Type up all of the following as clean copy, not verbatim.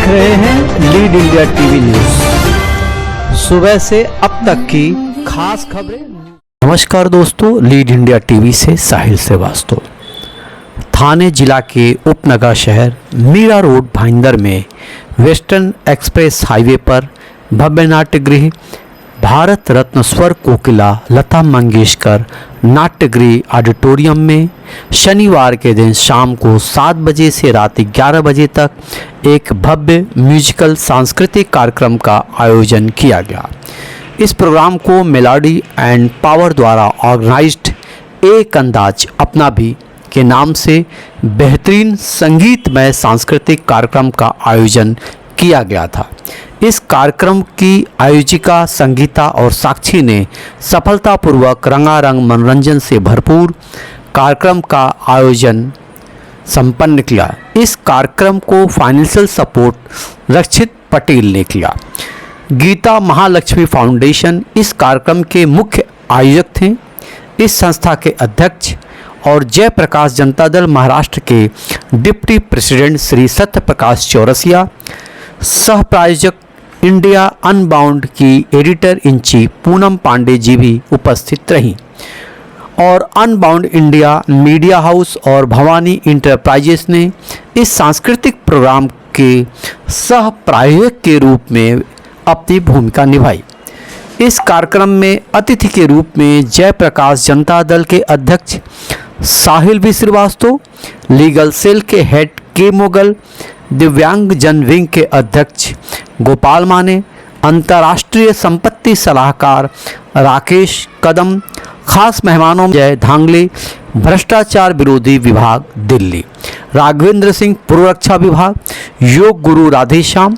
देख रहे हैं लीड इंडिया टीवी न्यूज। सुबह से अब तक की खास खबरें। नमस्कार दोस्तों, लीड इंडिया टीवी से साहिल श्रीवास्तव। थाने जिला के उपनगर शहर मीरा रोड भाईंदर में वेस्टर्न एक्सप्रेस हाईवे पर भव्य नाट्यगृह भारत रत्न स्वर कोकिला लता मंगेशकर नाट्यगृह ऑडिटोरियम में शनिवार के दिन शाम को 7 बजे से रात 11 बजे तक एक भव्य म्यूजिकल सांस्कृतिक कार्यक्रम का आयोजन किया गया। इस प्रोग्राम को मेलोडी एंड पावर द्वारा ऑर्गेनाइज्ड एक अंदाज अपना भी के नाम से बेहतरीन संगीतमय सांस्कृतिक कार्यक्रम का आयोजन किया गया था। इस कार्यक्रम की आयोजिका संगीता और साक्षी ने सफलतापूर्वक रंगारंग मनोरंजन से भरपूर कार्यक्रम का आयोजन संपन्न किया। इस कार्यक्रम को फाइनेंशियल सपोर्ट रक्षित पटेल ने किया। गीता महालक्ष्मी फाउंडेशन इस कार्यक्रम के मुख्य आयोजक थे। इस संस्था के अध्यक्ष और जयप्रकाश जनता दल महाराष्ट्र के डिप्टी प्रेसिडेंट श्री सत्यप्रकाश चौरसिया, सह प्रायोजक इंडिया अनबाउंड की editor in chief Poonam Pandey ji भी उपस्थित रहीं और अनबाउंड इंडिया मीडिया हाउस और भवानी इंटरप्राइजेस ने इस सांस्कृतिक प्रोग्राम के सह प्रायोजक के रूप में अपनी भूमिका निभाई। इस कार्यक्रम में अतिथि के रूप में जयप्रकाश जनता दल के अध्यक्ष साहिल बी श्रीवास्तव, लीगल सेल के हेड के मोगल, दिव्यांग जन विंग के अध्यक्ष गोपाल माने, अंतर्राष्ट्रीय संपत्ति सलाहकार राकेश कदम, खास मेहमानों में जय धांगले, भ्रष्टाचार विरोधी विभाग दिल्ली, राघवेंद्र सिंह पूर्व रक्षा विभाग, योग गुरु राधेश्याम,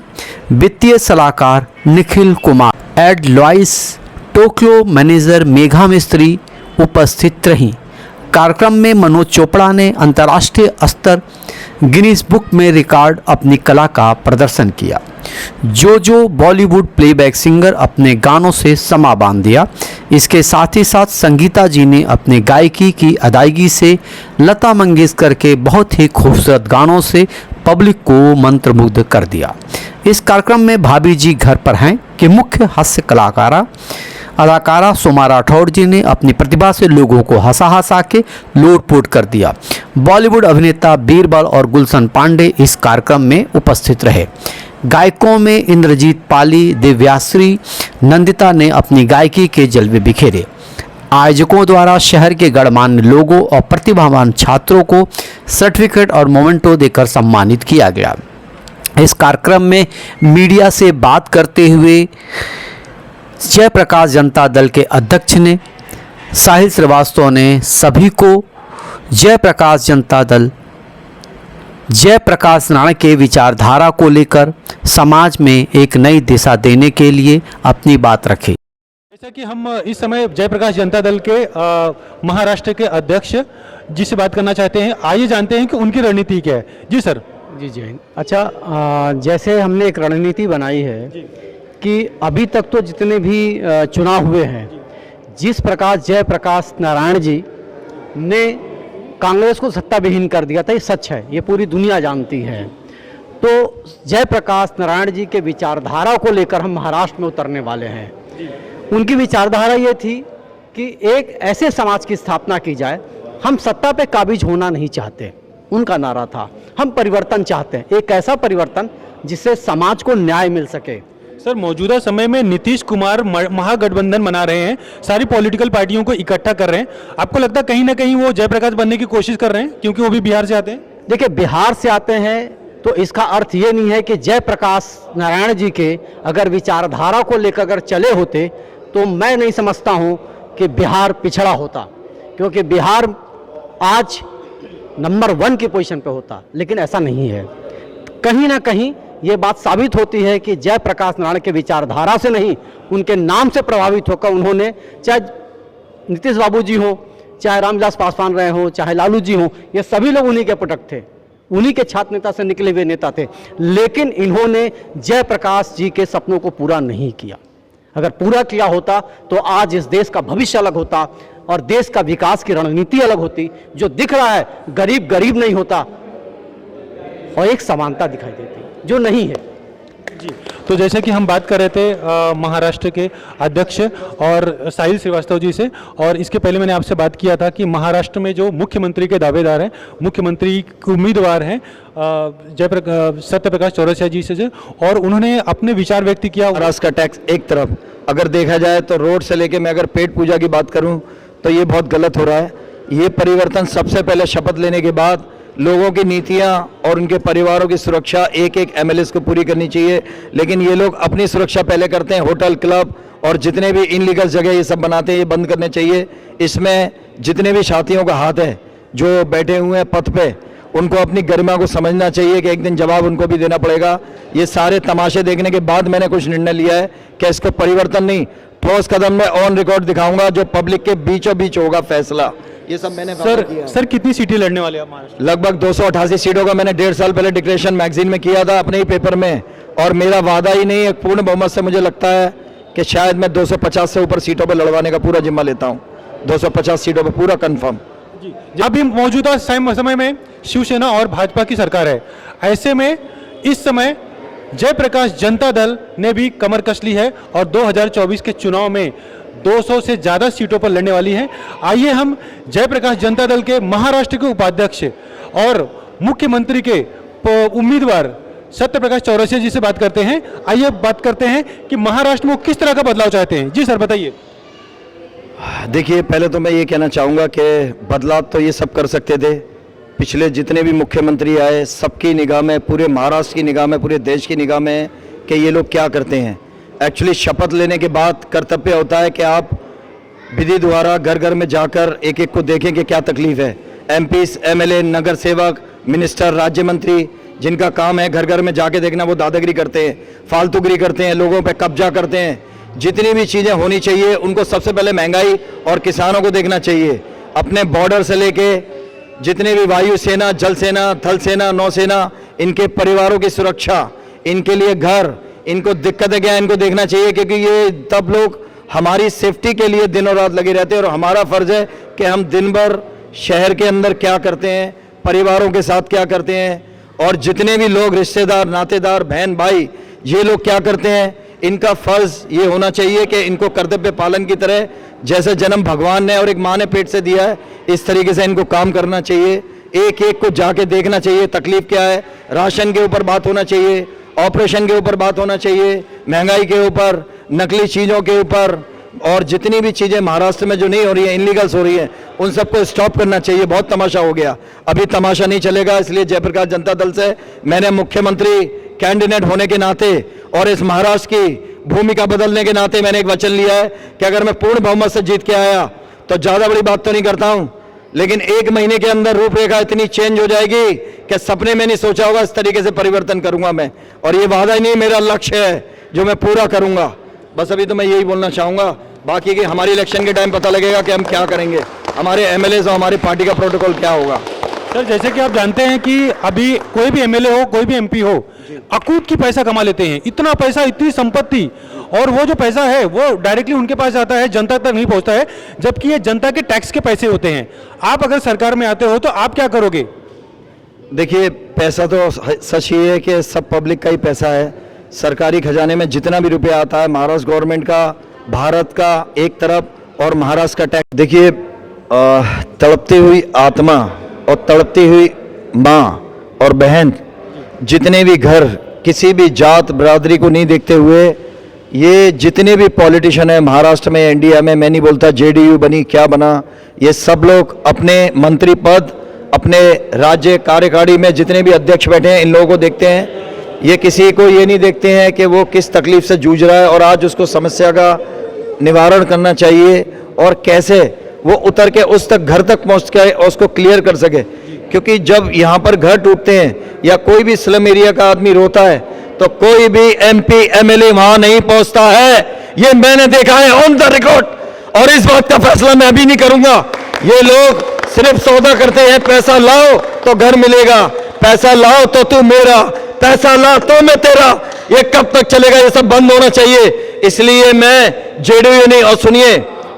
वित्तीय सलाहकार Nikhil Kumar, Ed Lois, Tokyo manager Megha Mistry उपस्थित रहीं। कार्यक्रम में मनोज चोपड़ा ने अंतर्राष्ट्रीय स्तर गिनीज बुक में रिकॉर्ड अपनी कला का प्रदर्शन किया। जो बॉलीवुड प्लेबैक सिंगर अपने गानों से समा बांध दिया। इसके साथ ही साथ संगीता जी ने अपने गायकी की अदायगी से लता मंगेशकर के बहुत ही खूबसूरत गानों से पब्लिक को मंत्रमुग्ध कर दिया। इस कार्यक्रम में भाभी जी घर पर हैं कि मुख्य हास्य अदाकारा सोमा राठौड़ जी ने अपनी प्रतिभा से लोगों को हंसा के लोटपोट कर दिया। बॉलीवुड अभिनेता बीरबल और गुलशन पांडे इस कार्यक्रम में उपस्थित रहे। गायकों में इंद्रजीत पाली, दिव्याश्री, नंदिता ने अपनी गायकी के जलवे बिखेरे। आयोजकों द्वारा शहर के गणमान्य लोगों और प्रतिभावान छात्रों को सर्टिफिकेट और मोमेंटो देकर सम्मानित किया गया। इस कार्यक्रम में मीडिया से बात करते हुए जयप्रकाश जनता दल के अध्यक्ष ने साहिल श्रीवास्तव ने सभी को जयप्रकाश जनता दल जयप्रकाश नारायण के विचारधारा को लेकर समाज में एक नई दिशा देने के लिए अपनी बात रखी। जैसा कि हम इस समय जयप्रकाश जनता दल के महाराष्ट्र के अध्यक्ष जी से बात करना चाहते हैं। आइए जानते हैं कि उनकी रणनीति क्या है। जी सर। जी। अच्छा, जैसे हमने एक रणनीति बनाई है कि अभी तक तो जितने भी चुनाव हुए हैं, जिस प्रकार जयप्रकाश नारायण जी ने कांग्रेस को सत्ता विहीन कर दिया था, ये सच है, ये पूरी दुनिया जानती है। तो जयप्रकाश नारायण जी के विचारधारा को लेकर हम महाराष्ट्र में उतरने वाले हैं। उनकी विचारधारा ये थी कि एक ऐसे समाज की स्थापना की जाए, हम सत्ता पे काबिज होना नहीं चाहते। उनका नारा था, हम परिवर्तन चाहते हैं, एक ऐसा परिवर्तन जिससे समाज को न्याय मिल सके। सर, मौजूदा समय में नीतीश कुमार महागठबंधन बना रहे हैं, सारी पॉलिटिकल पार्टियों को इकट्ठा कर रहे हैं। आपको लगता है कहीं ना कहीं वो जयप्रकाश बनने की कोशिश कर रहे हैं, क्योंकि वो भी बिहार से आते हैं? देखिए, बिहार से आते हैं तो इसका अर्थ ये नहीं है कि जयप्रकाश नारायण जी के अगर विचारधारा को लेकर अगर चले होते तो मैं नहीं समझता हूँ कि बिहार पिछड़ा होता, क्योंकि बिहार आज नंबर 1 की पोजीशन पे होता, लेकिन ऐसा नहीं है। कहीं ना कहीं ये बात साबित होती है कि जयप्रकाश नारायण के विचारधारा से नहीं, उनके नाम से प्रभावित होकर उन्होंने, चाहे नीतीश बाबू जी हो, चाहे रामविलास पासवान रहे हो, चाहे लालू जी हो, ये सभी लोग उन्हीं के प्रोडक्ट थे, उन्हीं के छात्र नेता से निकले हुए नेता थे। लेकिन इन्होंने जयप्रकाश जी के सपनों को पूरा नहीं किया। अगर पूरा किया होता तो आज इस देश का भविष्य अलग होता और देश का विकास की रणनीति अलग होती। जो दिख रहा है, गरीब गरीब नहीं होता और एक समानता दिखाई देती, जो नहीं है। तो जैसे कि हम बात कर रहे थे महाराष्ट्र के अध्यक्ष और साहिल श्रीवास्तव जी से, और इसके पहले मैंने आपसे बात किया था कि महाराष्ट्र में जो मुख्यमंत्री के दावेदार हैं, मुख्यमंत्री के उम्मीदवार हैं सत्यप्रकाश चौरसिया जी से, और उन्होंने अपने विचार व्यक्त किया। महाराष्ट्र का टैक्स एक तरफ अगर देखा जाए तो रोड से लेके मैं अगर पेट पूजा की बात करूं तो ये बहुत गलत हो रहा है। ये परिवर्तन सबसे पहले शपथ लेने के बाद लोगों की नीतियां और उनके परिवारों की सुरक्षा एक एक एमएलए को पूरी करनी चाहिए, लेकिन ये लोग अपनी सुरक्षा पहले करते हैं। होटल, क्लब और जितने भी इनलीगल जगह ये सब बनाते हैं, ये बंद करने चाहिए। इसमें जितने भी साथियों का हाथ है जो बैठे हुए हैं पद पे, उनको अपनी गरिमा को समझना चाहिए कि एक दिन जवाब उनको भी देना पड़ेगा। ये सारे तमाशे देखने के बाद मैंने कुछ निर्णय लिया है कि इसको परिवर्तन नहीं, ठोस कदम में ऑन रिकॉर्ड दिखाऊंगा जो पब्लिक के बीचों बीच होगा फैसला। ये सब मैंने सर कितनी सीटें लड़ने वाले हैं महाराष्ट्र? लगभग 288 सीटों का मैंने 1.5 साल पहले डिक्लेरेशन मैगजीन में किया था अपने ही पेपर में, और मेरा वादा ही नहीं है, पूर्ण बहुमत से मुझे लगता है कि शायद मैं 250 से ऊपर सीटों पर लड़वाने का पूरा जिम्मा लेता हूँ। 250 सीटों पर पूरा कंफर्म। अभी मौजूदा समय में शिवसेना और भाजपा की सरकार है, ऐसे में इस समय जयप्रकाश जनता दल ने भी कमर कस ली है और 2024 के चुनाव में 200 से ज़्यादा सीटों पर लड़ने वाली है। आइए हम जयप्रकाश जनता दल के महाराष्ट्र के उपाध्यक्ष और मुख्यमंत्री के उम्मीदवार सत्यप्रकाश चौरसिया जी से बात करते हैं। आइए बात करते हैं कि महाराष्ट्र में किस तरह का बदलाव चाहते हैं। जी सर बताइए। देखिए, पहले तो मैं ये कहना चाहूँगा कि बदलाव तो ये सब कर सकते थे। पिछले जितने भी मुख्यमंत्री आए सबकी निगाह में, पूरे महाराष्ट्र की निगाह में, पूरे देश की निगाह में कि ये लोग क्या करते हैं। एक्चुअली शपथ लेने के बाद कर्तव्य होता है कि आप विधि द्वारा घर घर में जाकर एक एक को देखें कि क्या तकलीफ है। एमपीस, एमएलए, नगर सेवक, मिनिस्टर, राज्य मंत्री, जिनका काम है घर घर में जाके देखना, वो दादागिरी करते हैं, फालतूगिरी करते हैं, लोगों पे कब्जा करते हैं। जितनी भी चीज़ें होनी चाहिए उनको सबसे पहले महंगाई और किसानों को देखना चाहिए। अपने बॉर्डर से लेके जितने भी वायु सेना, जल सेना, थल सेना, नौसेना, इनके परिवारों की सुरक्षा, इनके लिए घर, इनको दिक्कतें क्या, इनको देखना चाहिए, क्योंकि ये तब लोग हमारी सेफ्टी के लिए दिनों रात लगे रहते हैं और हमारा फर्ज है कि हम दिन भर शहर के अंदर क्या करते हैं, परिवारों के साथ क्या करते हैं, और जितने भी लोग रिश्तेदार, नातेदार, बहन भाई, ये लोग क्या करते हैं, इनका फर्ज ये होना चाहिए कि इनको कर्तव्य पालन की तरह, जैसे जन्म भगवान ने और एक माँ ने पेट से दिया है, इस तरीके से इनको काम करना चाहिए। एक एक को जाके देखना चाहिए तकलीफ क्या है। राशन के ऊपर बात होना चाहिए, ऑपरेशन के ऊपर बात होना चाहिए, महंगाई के ऊपर, नकली चीज़ों के ऊपर, और जितनी भी चीज़ें महाराष्ट्र में जो नहीं हो रही है, इनलीगल्स हो रही है, उन सबको स्टॉप करना चाहिए। बहुत तमाशा हो गया, अभी तमाशा नहीं चलेगा। इसलिए जयप्रकाश जनता दल से मैंने मुख्यमंत्री कैंडिडेट होने के नाते और इस महाराष्ट्र की भूमिका बदलने के नाते मैंने एक वचन लिया है कि अगर मैं पूर्ण बहुमत से जीत के आया तो ज़्यादा बड़ी बात तो नहीं करता हूं, लेकिन 1 महीने के अंदर रूपरेखा इतनी चेंज हो जाएगी कि सपने में नहीं सोचा होगा, इस तरीके से परिवर्तन करूंगा मैं। और ये वादा ही नहीं, मेरा लक्ष्य है जो मैं पूरा करूंगा। बस अभी तो मैं यही बोलना चाहूँगा। बाकी कि हमारी इलेक्शन के टाइम पता लगेगा कि हम क्या करेंगे, हमारे एमएलए और हमारी पार्टी का प्रोटोकॉल क्या होगा। सर जैसे कि आप जानते हैं कि अभी कोई भी एमएलए हो, कोई भी एमपी हो, अकूत की पैसा कमा लेते हैं। इतना पैसा, इतनी संपत्ति, और वो जो पैसा है वो डायरेक्टली उनके पास आता है, जनता तक नहीं पहुंचता है, जबकि ये जनता के टैक्स के पैसे होते हैं। आप अगर सरकार में आते हो तो आप क्या करोगे? देखिए, पैसा तो सच ही है कि सब पब्लिक का ही पैसा है। सरकारी खजाने में जितना भी रुपया आता है, महाराष्ट्र गवर्नमेंट का, भारत का एक तरफ, और महाराष्ट्र का टैक्स। देखिए, तड़पती हुई आत्मा और तड़पती हुई माँ और बहन, जितने भी घर, किसी भी जात बरादरी को नहीं देखते हुए, ये जितने भी पॉलिटिशियन है महाराष्ट्र में, इंडिया में, मैं नहीं बोलता जेडीयू बनी क्या बना, ये सब लोग अपने मंत्री पद, अपने राज्य कार्यकारिणी में जितने भी अध्यक्ष बैठे हैं, इन लोगों को देखते हैं। ये किसी को ये नहीं देखते हैं कि वो किस तकलीफ से जूझ रहा है और आज उसको समस्या का निवारण करना चाहिए और कैसे वो उतर के उस तक घर तक पहुंच के उसको क्लियर कर सके। क्योंकि जब यहाँ पर घर टूटते हैं या कोई भी स्लम एरिया का आदमी रोता है तो कोई भी एमपी एमएलए वहां नहीं पहुंचता है। ये मैंने देखा है ऑन द रिकॉर्ड, और इस बात का फैसला मैं अभी नहीं करूंगा। ये लोग सिर्फ सौदा करते हैं, पैसा लाओ तो घर मिलेगा, पैसा लाओ तो तू मेरा, पैसा ला तो मैं तेरा। ये कब तक चलेगा? ये सब बंद होना चाहिए। इसलिए मैं जेडीयू नहीं, और सुनिए,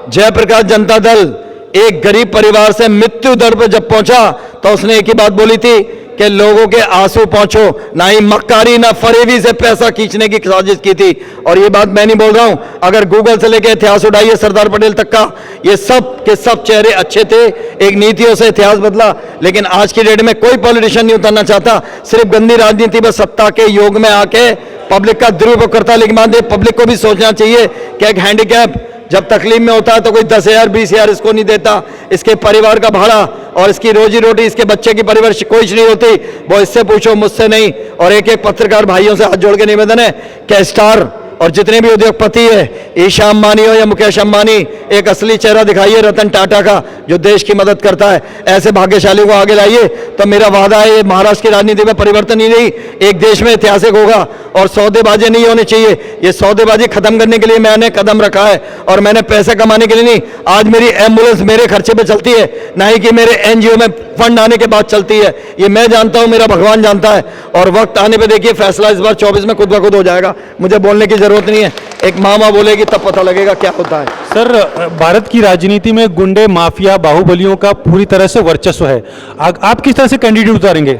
जयप्रकाश जनता दल एक गरीब परिवार से मृत्यु दर पर जब पहुंचा तो उसने एक ही बात बोली थी कि लोगों के आंसू पहुंचो, ना ही मक्कारी ना फरेबी से पैसा खींचने की साजिश की थी। और ये बात मैं नहीं बोल रहा हूं, अगर गूगल से लेकर इतिहास उठाइए सरदार पटेल तक का, ये सब के सब चेहरे अच्छे थे, एक नीतियों से इतिहास बदला। लेकिन आज की डेट में कोई पॉलिटिशियन नहीं उतरना चाहता, सिर्फ गंदी राजनीति में सत्ता के योग में आके पब्लिक का दुरुपयोग करता है। लेकिन मान दे पब्लिक को भी सोचना चाहिए कि एक हैंडीकैप जब तकलीफ में होता है तो कोई 10,000 20,000 इसको नहीं देता, इसके परिवार का भाड़ा और इसकी रोजी रोटी, इसके बच्चे की परवरिश कोई नहीं होती, वो इससे पूछो, मुझसे नहीं। और एक एक पत्रकार भाइयों से हाथ जोड़ के निवेदन है कि स्टार और जितने भी उद्योगपति है, ईशा अंबानी हो या मुकेश अंबानी, एक असली चेहरा दिखाइए रतन टाटा का, जो देश की मदद करता है। ऐसे भाग्यशाली को आगे लाइए, तो मेरा वादा है ये महाराष्ट्र की राजनीति में परिवर्तन ही नहीं, एक देश में ऐतिहासिक होगा। और सौदेबाजी नहीं होनी चाहिए, ये सौदेबाजी खत्म करने के लिए मैंने कदम रखा है। और मैंने पैसे कमाने के लिए नहीं, आज मेरी एम्बुलेंस मेरे खर्चे पे चलती है, ना ही कि मेरे एनजीओ में फंड आने के बाद चलती है। ये मैं जानता हूं, मेरा भगवान जानता है। और वक्त आने पे देखिए फैसला इस बार 24 में खुद ब खुद हो जाएगा, मुझे बोलने की जरूरत नहीं है, एक मामा बोलेगी तब पता लगेगा क्या होता है। सर, भारत की राजनीति में गुंडे, माफिया, बाहुबलियों का पूरी तरह से वर्चस्व है। आप किस तरह से कैंडिडेट उतारेंगे?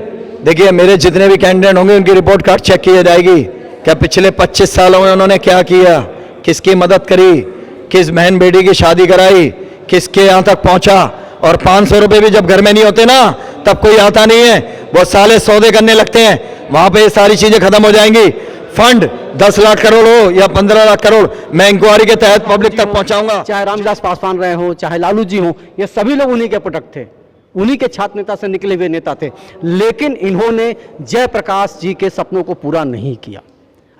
देखिए, मेरे जितने भी कैंडिडेट होंगे उनकी रिपोर्ट कार्ड चेक की जाएगी, क्या पिछले 25 सालों में उन्होंने क्या किया, किसकी मदद करी, किस बहन बेटी की शादी कराई, किसके यहाँ तक पहुंचा। और 500 रुपए भी जब घर में नहीं होते ना, तब कोई आता नहीं है, वो साले सौदे करने लगते हैं, वहां पे ये सारी चीजें खत्म हो जाएंगी। फंड 10 लाख करोड़ हो या 15 लाख करोड़, मैं इंक्वायरी के तहत पब्लिक तक पहुंचाऊंगा। चाहे रामविलास पासवान रहे हो, चाहे लालू जी हो, ये सभी लोग उन्हीं के प्रोडक्ट थे, उन्हीं के छात्र नेता से निकले हुए नेता थे। लेकिन इन्होंने जयप्रकाश जी के सपनों को पूरा नहीं किया।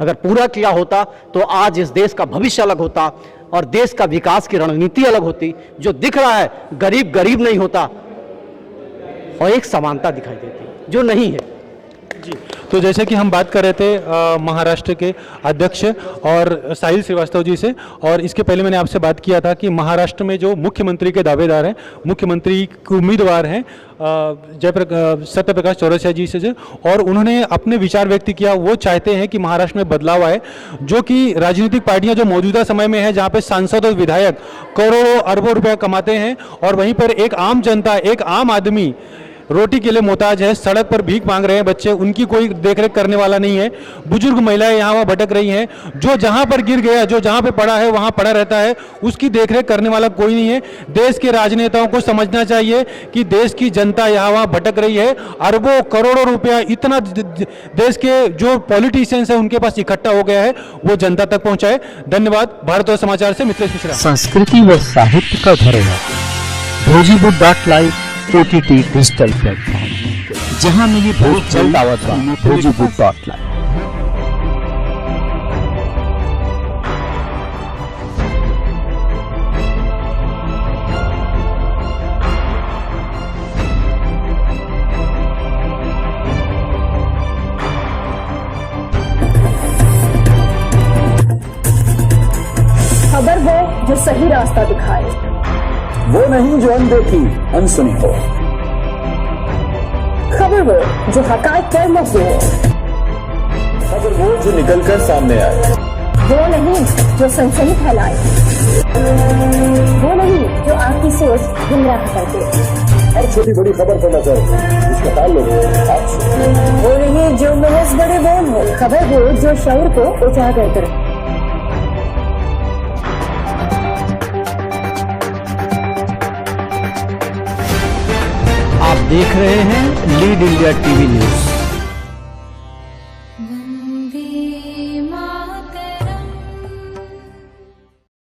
अगर पूरा किया होता तो आज इस देश का भविष्य अलग होता और देश का विकास की रणनीति अलग होती। जो दिख रहा है, गरीब गरीब नहीं होता और एक समानता दिखाई देती जो नहीं है। जी, तो जैसे कि हम बात कर रहे थे महाराष्ट्र के अध्यक्ष और साहिल श्रीवास्तव जी से, और इसके पहले मैंने आपसे बात किया था कि महाराष्ट्र में जो मुख्यमंत्री के दावेदार हैं, मुख्यमंत्री के उम्मीदवार हैं सत्यप्रकाश चौरसिया जी से, और उन्होंने अपने विचार व्यक्त किया। वो चाहते हैं कि महाराष्ट्र में बदलाव आए, जो कि राजनीतिक पार्टियां जो मौजूदा समय में है, जहां पे सांसद और विधायक करोड़ों अरबों रुपए कमाते हैं, और वहीं पर एक आम जनता, एक आम आदमी रोटी के लिए मोहताज है, सड़क पर भीख मांग रहे हैं बच्चे, उनकी कोई देखरेख करने वाला नहीं है। बुजुर्ग महिलाएं यहाँ वहाँ भटक रही हैं, जो जहाँ पर गिर गया, जो जहाँ पे पड़ा है वहाँ पड़ा रहता है, उसकी देखरेख करने वाला कोई नहीं है। देश के राजनेताओं को समझना चाहिए कि देश की जनता यहाँ वहाँ भटक रही है, अरबों करोड़ों रुपया इतना देश के जो पॉलिटिशियंस है उनके पास इकट्ठा हो गया है, वो जनता तक पहुँचाए। धन्यवाद। भारत और समाचार से मित्रेश मिश्रा। संस्कृति व साहित्य का धरोहर भोजीबुक.live OTT डिजिटल प्लेटफॉर्म, जहां मिली भोजपुरी दावत भोजीबुक.live। खबर है जो सही रास्ता दिखाए, वो नहीं जो अनदेखी अनसुनी हो। खबर वो जो हकायत पर मबनी हो, खबर वो जो निकल कर सामने आए, वो नहीं जो सनसनी फैलाए, वो नहीं जो आपकी सोच गुमराह कर दे। हर छोटी बड़ी खबर पर नजर, इसका ताल्लुक आपसे। वो नहीं जो महज बड़े बोल हो, खबर वो जो शऊर को उजागर करे। आप देख रहे हैं लीड इंडिया टीवी न्यूज।